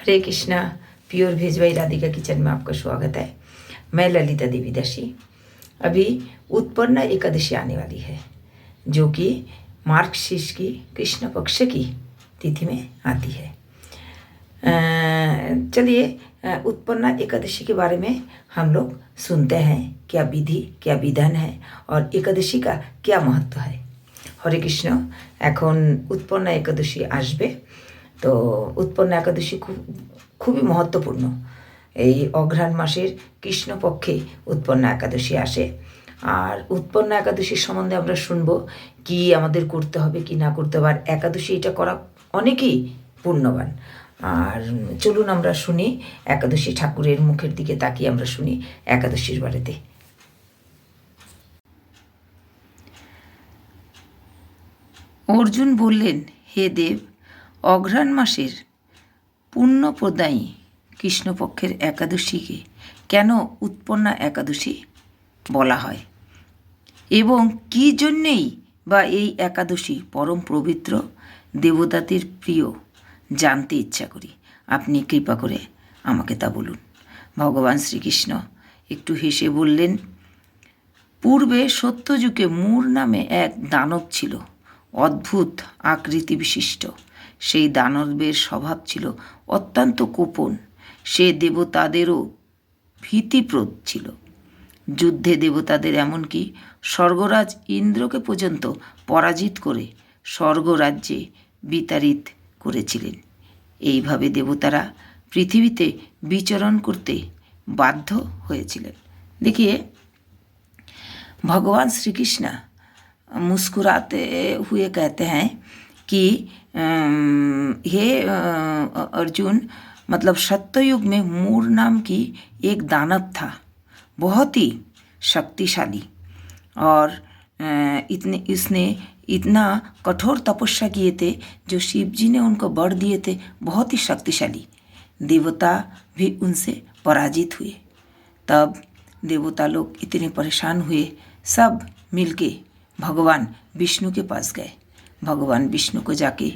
हरे Krishna. Pure भेज भाई Radhika kitchen में आपका स्वागत है। मैं ललिता देवी दासी। अभी उत्पन्ना एकादशी आने वाली है जो कि मार्गशीर्ष की कृष्ण पक्ष की तिथि में आती है। चलिए उत्पन्ना एकादशी के बारे में हम लोग सुनते हैं, क्या विधि क्या विधान है और एकादशी का क्या महत्व है। हरे कृष्ण। এখন उत्पन्ना एकादशी आसबे, तो उत्पन्ना एकादशी খুবই महत्वपूर्ण। এই অঘ্রাণ মাসের কৃষ্ণপক্ষে उत्पन्ना एकादशी আসে। আর उत्पन्ना एकादशीর সম্বন্ধে আমরা শুনব কি আমাদের করতে হবে কি না করতে হবে। আর একাদশী এটা করা অনেকই পুণ্যবান। আর চলুন আমরা শুনি, একাদশী ঠাকুরের মুখের দিকে তাকিয়ে আমরা শুনি একাদশীর বারেতে। অর্জুন বললেন, হে দেব, অঘ্রাণ মাসের পুণ্যপ্রদায়ী কৃষ্ণপক্ষের একাদশীকে কেন उत्पन्ना একাদশী বলা হয় এবং কী জন্যেই বা এই একাদশী পরম পবিত্র দেবতাদের প্রিয় জানতে ইচ্ছা করি। আপনি কৃপা করে আমাকে তা বলুন। ভগবান শ্রীকৃষ্ণ একটু হেসে বললেন, পূর্বে সত্যযুগে মূর নামে এক দানব ছিল, অদ্ভুত আকৃতি বিশিষ্ট। সেই দানবের স্বভাব ছিল অত্যন্ত কোপন। সে দেবতাদেরও ভীতিপ্রদ ছিল। যুদ্ধে দেবতাদের এমনকি স্বর্গরাজ ইন্দ্রকে পর্যন্ত পরাজিত করে স্বর্গরাজ্যে বিতাড়িত করেছিলেন। এইভাবে দেবতারা পৃথিবীতে বিচরণ করতে বাধ্য হয়েছিলেন। देखिए, भगवान श्री कृष्ण मुस्कुराते हुए कहते हैं कि हे अर्जुन, मतलब सत्ययुग में मूर नाम की एक दानव था, बहुत ही शक्तिशाली, और इसने इतना कठोर तपस्या किए थे जो शिव जी ने उनको वर दिए थे, बहुत ही शक्तिशाली। देवता भी उनसे पराजित हुए। तब देवता लोग इतने परेशान हुए, सब मिलके भगवान विष्णु के पास गए। भगवान विष्णु को जाके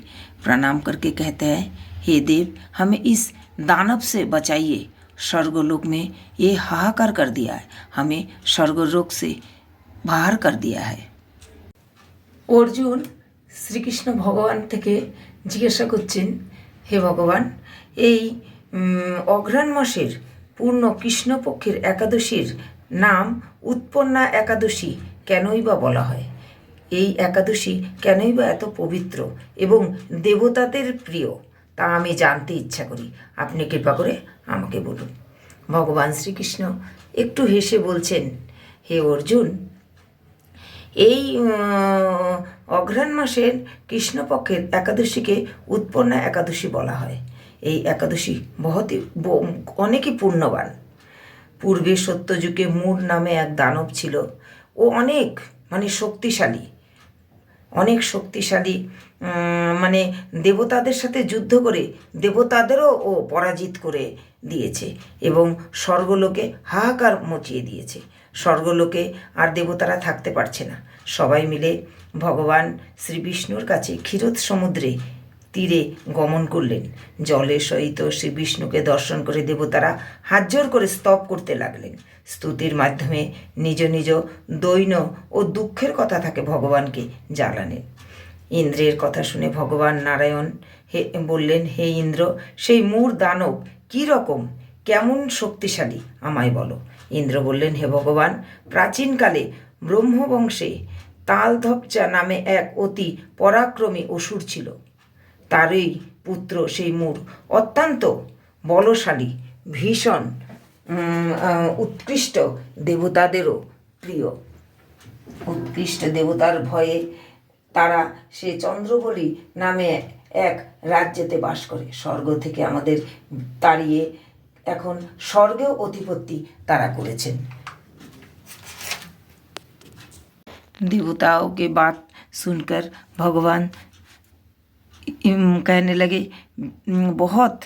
प्रणाम करके कहते हैं, हे देव, हमें इस दानव से बचाइए। स्वर्गलोक में ये हाहाकार कर दिया है, हमें स्वर्गलोक से बाहर कर दिया है। अर्जुन श्रीकृष्ण भगवान থেকে জিজ্ঞাসা করছেন, হে ভগবান, এই অঘ্রাণ মাসের পূর্ণ কৃষ্ণপক্ষের একাদশীর নাম उत्पन्ना একাদশী কেনই বা বলা হয়? এই একাদশী কেনই বা এত পবিত্র এবং দেবতাদের প্রিয় তা আমি জানতে ইচ্ছা করি। আপনি কৃপা করে আমাকে বলুন। ভগবান শ্রীকৃষ্ণ একটু হেসে বলছেন, হে অর্জুন, এই অঘ্রাণ মাসের কৃষ্ণপক্ষের একাদশীকে उत्पन्ना একাদশী বলা হয়। এই একাদশী অনেকই পূর্ণবান। পূর্বে সত্যযুগে মূর নামে এক দানব ছিল। ও অনেক শক্তিশালী, অনেক শক্তিশালী, মানে দেবতাদের সাথে যুদ্ধ করে দেবতাদেরও ও পরাজিত করে দিয়েছে এবং স্বর্গলোকে হাহাকার মচিয়ে দিয়েছে। স্বর্গলোকে আর দেবতারা থাকতে পারছে না। সবাই মিলে ভগবান শ্রী বিষ্ণুর কাছে ক্ষীরোদ সমুদ্রে তীরে গমন করলেন। জলের সহিত শ্রী বিষ্ণুকে দর্শন করে দেবতারা হাত জোর করে স্তব করতে লাগলেন। স্তুতির মাধ্যমে নিজ নিজ দৈন্য ও দুঃখের কথা থাকে ভগবানকে জানালেন। ইন্দ্রের কথা শুনে ভগবান নারায়ণ বললেন, হে ইন্দ্র, সেই মূর দানব কী রকম, কেমন শক্তিশালী আমায় বলো। ইন্দ্র বললেন, হে ভগবান, প্রাচীনকালে ব্রহ্মবংশে তালধ্বজা নামে এক অতি পরাক্রমী অসুর ছিল। তারই পুত্র সেই মূর অত্যন্ত বলশালী, ভীষণ উৎকৃষ্ট, দেবতাদেরও প্রিয়। উৎকৃষ্ট দেবতার ভয়ে তারা সে চন্দ্রবলি নামে এক রাজ্যেতে বাস করে। স্বর্গ থেকে আমাদের তাড়িয়ে এখন স্বর্গেও অধিপতি তারা করেছেন। देवताओं के बात सुनकर भगवान कहने लगे, बहुत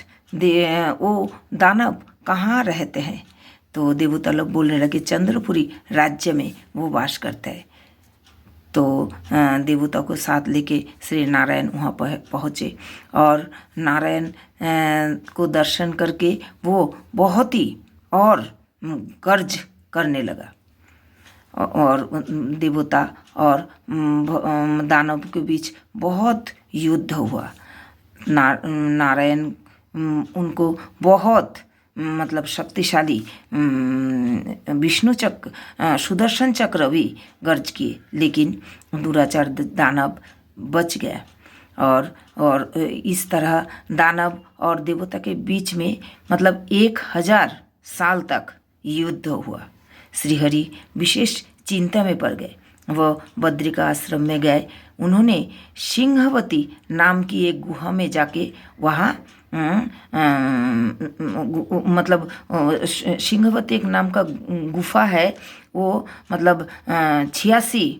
वो दानव कहाँ रहते हैं? तो देवता लोग बोलने लगे, चंद्रपुरी राज्य में वो वास करता है। तो देवता को साथ लेके श्री नारायण वहाँ पहुँचे और नारायण को दर्शन करके वो बहुत ही और गर्ज करने लगा और देवता और दानव के बीच बहुत युद्ध हुआ। नारायण उनको बहुत मतलब शक्तिशाली विष्णु चक्र सुदर्शन चक्र भी गर्ज किए, लेकिन दुराचार दानव बच गया और इस तरह दानव और देवता के बीच में मतलब 1000 साल तक युद्ध हुआ। श्रीहरि विशेष चिंता में पड़ गए। वह बद्रिका आश्रम में गए। उन्होंने सिंहवती नाम की एक गुहा में जाके वहाँ मतलब सिंहवती एक नाम का गुफा है, वो मतलब 86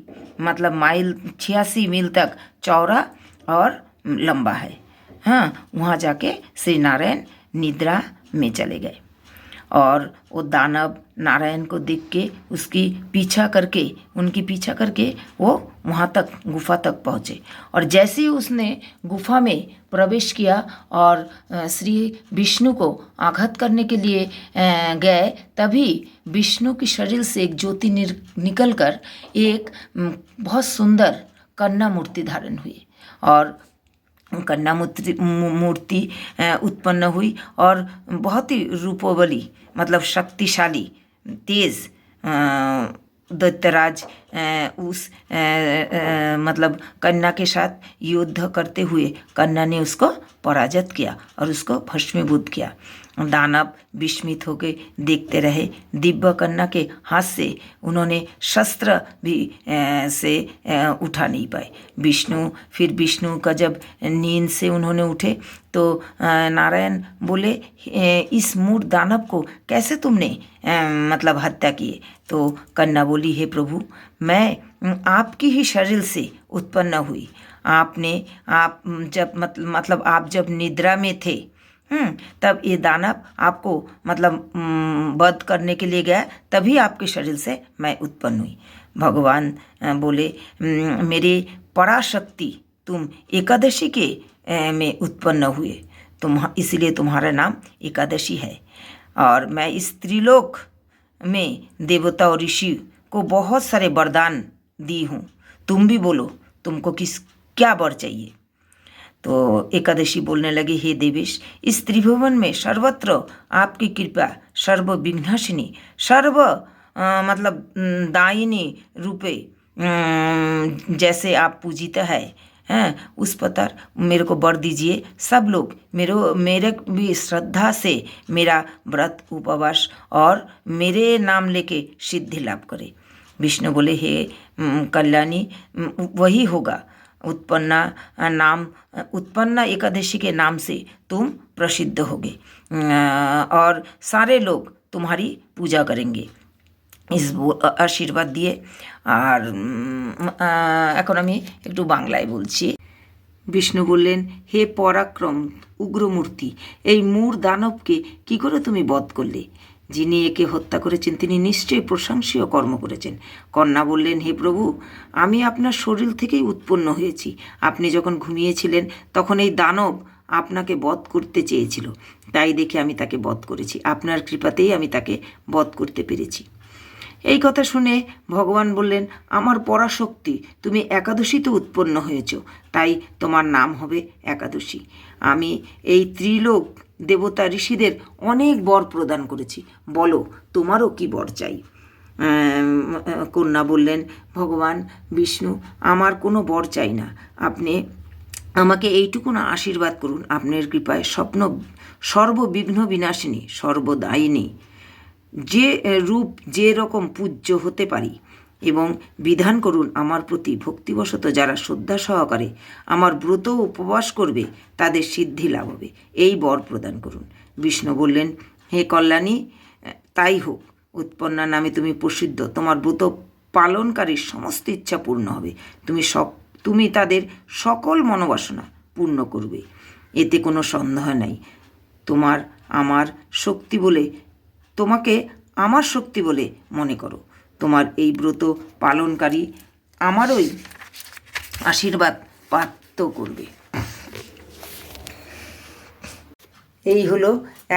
मील तक चौड़ा और लंबा है। हाँ, वहाँ जाके श्री नारायण निद्रा में चले गए और वो दानव नारायण को देख के उनकी पीछा करके वो वहाँ तक गुफा तक पहुँचे और जैसे ही उसने गुफा में प्रवेश किया और श्री विष्णु को आघात करने के लिए गए, तभी विष्णु के शरीर से एक ज्योति निकलकर एक बहुत सुंदर कन्या मूर्ति धारण हुई और कन्या मूर्ति उत्पन्न हुई और बहुत ही रूपोबली मतलब शक्तिशाली तेज दैत्यराज उस मतलब कन्या के साथ युद्ध करते हुए कन्या ने उसको पराजित किया और उसको भस्मीभूत किया। दानव विस्मित होकर देखते रहे। दिव्य कन्या के हाथ से उन्होंने शस्त्र भी से उठा नहीं पाए। विष्णु का जब नींद से उन्होंने उठे तो नारायण बोले, इस मूढ़ दानव को कैसे तुमने मतलब हत्या की? तो कन्या बोली, हे प्रभु, मैं आपकी ही शरीर से उत्पन्न हुई। आप जब निद्रा में थे तब ये दानव आपको मतलब वध करने के लिए गया, तभी आपके शरीर से मैं उत्पन्न हुई। भगवान बोले, मेरे पराशक्ति तुम एकादशी के में उत्पन्न हुए, इसलिए तुम्हारा नाम एकादशी है। और मैं इस त्रिलोक में देवता और ऋषि को बहुत सारे वरदान दी हूँ। तुम भी बोलो, तुमको क्या वर चाहिए? तो एकादशी बोलने लगे, हे देवेश, इस त्रिभुवन में सर्वत्र आपकी कृपा सर्व विघ्नाशिनी मतलब दायिनी रूपे जैसे आप पूजित है उस प्रकार मेरे को वर दीजिए। सब लोग मेरे भी श्रद्धा से मेरा व्रत उपवास और मेरे नाम लेके सिद्धि लाभ करे। विष्णु बोले, हे कल्याणी, वही होगा। उत्पन्ना एकादशी के नाम से तुम प्रसिद्ध होगे और सारे लोग तुम्हारी पूजा करेंगे। इस आशीर्वाद দিয়ে আর এখন আমি একটু বাংলায় বলছি। বিষ্ণু বললেন, হে পরাক্রম উগ্রমূর্তি, এই মূঢ় দানবকে কি করে তুমি বধ করলে? যিনি একে হত্যা করেছেন তিনি নিশ্চয়ই প্রশংসনীয় কর্ম করেছেন। কন্যা বললেন, হে প্রভু, আমি আপনার শরীর থেকেই উৎপন্ন হয়েছি। আপনি যখন ঘুমিয়েছিলেন তখন এই দানব আপনাকে বধ করতে চেয়েছিল, তাই দেখে আমি তাকে বধ করেছি। আপনার কৃপাতেই আমি তাকে বধ করতে পেরেছি। এই কথা শুনে ভগবান বললেন, আমার পরাশক্তি, তুমি একাদশীতে উৎপন্ন হয়েছ, তাই তোমার নাম হবে একাদশী। আমি এই ত্রিলোক দেবতা ঋষিদের অনেক বর প্রদান করেছি, বলো তোমারও কি বর চাই? কন্যা বললেন, ভগবান বিষ্ণু, আমার কোনো বর চাই না, আপনি আমাকে এইটুকু না আশীর্বাদ করুন, আপনার কৃপায় সর্ববিঘ্ন বিনাশিনী সর্বদায়িনী যে রূপ যে রকম পূজ্য হতে পারি এবং বিধান করুন আমার প্রতি ভক্তিবশত যারা শ্রদ্ধা সহকারে আমার ব্রত উপবাস করবে তাদের সিদ্ধি লাভ হবে, এই বর প্রদান করুন। বিষ্ণু বললেন, হে কল্যাণী, তাই হোক। উৎপন্না নামে তুমি প্রসিদ্ধ, তোমার ব্রত পালনকারীর সমস্ত ইচ্ছা পূর্ণ হবে। তুমি তাদের সকল মনোবাসনা পূর্ণ করবে, এতে কোনো সন্দেহ নাই। তোমাকে আমার শক্তি বলে মনে করো। তোমার এই ব্রত পালনকারী আমারই আশীর্বাদ প্রাপ্ত করবে। এই হলো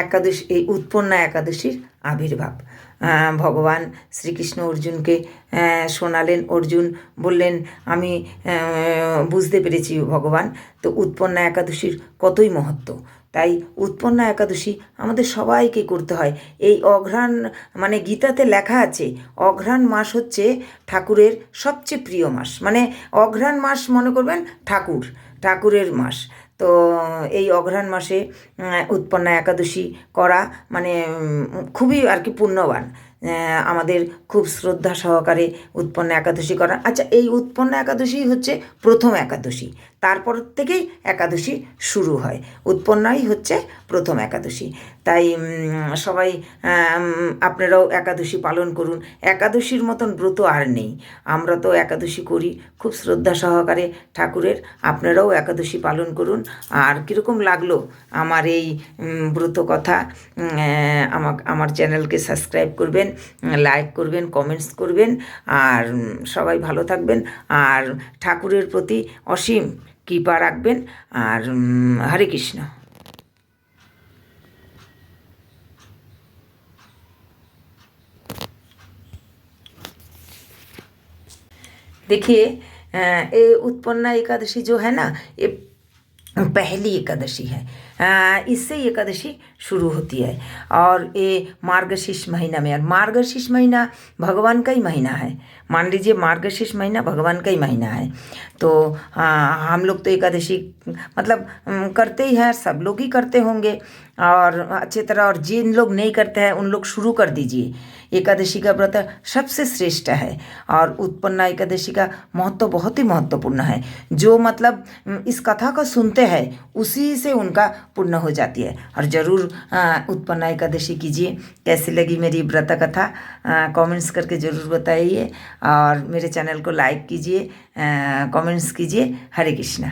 একাদশী, এই উৎপন্না একাদশীর আবির্ভাব। ভগবান শ্রীকৃষ্ণ অর্জুনকে শোনালেন, অর্জুন বললেন আমি বুঝতে পেরেছি ভগবান, তো উৎপন্না একাদশীর কতই মহত্ব। তাই উৎপন্না একাদশী আমাদের সবাইকে করতে হয়। এই অঘ্রাণ, মানে গীতাতে লেখা আছে অঘ্রাণ মাস হচ্ছে ঠাকুরের সবচেয়ে প্রিয় মাস। মানে অঘ্রাণ মাস মনে করবেন ঠাকুরের মাস। তো এই অঘ্রাণ মাসে উৎপন্না একাদশী করা মানে খুবই আর কি পুণ্যবান। আমাদের খুব শ্রদ্ধা সহকারে উৎপন্না একাদশী করা। আচ্ছা, এই উৎপন্না একাদশী হচ্ছে প্রথম একাদশী, তারপর থেকেই একাদশী শুরু হয়। উৎপন্নাই হচ্ছে প্রথম একাদশী। তাই সবাই আপনারাও একাদশী পালন করুন। একাদশীর মতন ব্রত আর নেই। আমরা তো একাদশী করি খুব শ্রদ্ধা সহকারে ঠাকুরের। আপনারাও একাদশী পালন করুন। আর কীরকম লাগলো আমার এই ব্রত কথা, আমার চ্যানেলকে সাবস্ক্রাইব করবেন, লাইক করবেন, কমেন্টস করবেন। আর সবাই ভালো থাকবেন আর ঠাকুরের প্রতি অসীম কৃপা রাখবেন। আর হরে কৃষ্ণ। देखिए, ये उत्पन्ना एकादशी जो है ना, ये पहली एकादशी है। इससे एकादशी शुरू होती है और ये मार्गशीर्ष महीना में, और मार्गशीर्ष महीना भगवान का ही महीना है। मान लीजिए मार्गशीर्ष महीना भगवान का ही महीना है। तो हम लोग तो एकादशी मतलब करते ही हैं, सब लोग ही करते होंगे और अच्छे तरह। और जिन लोग नहीं करते हैं उन लोग शुरू कर दीजिए। एकादशी का व्रत सबसे श्रेष्ठ है और उत्पन्ना एकादशी का महत्व बहुत ही महत्वपूर्ण है। जो मतलब इस कथा को सुनते हैं उसी से उनका पूर्ण हो जाती है। और ज़रूर उत्पन्ना एकादशी कीजिए। कैसी लगी मेरी व्रत कथा कमेंट्स करके ज़रूर बताइए और मेरे चैनल को लाइक कीजिए, कमेंट्स कीजिए। हरे कृष्णा।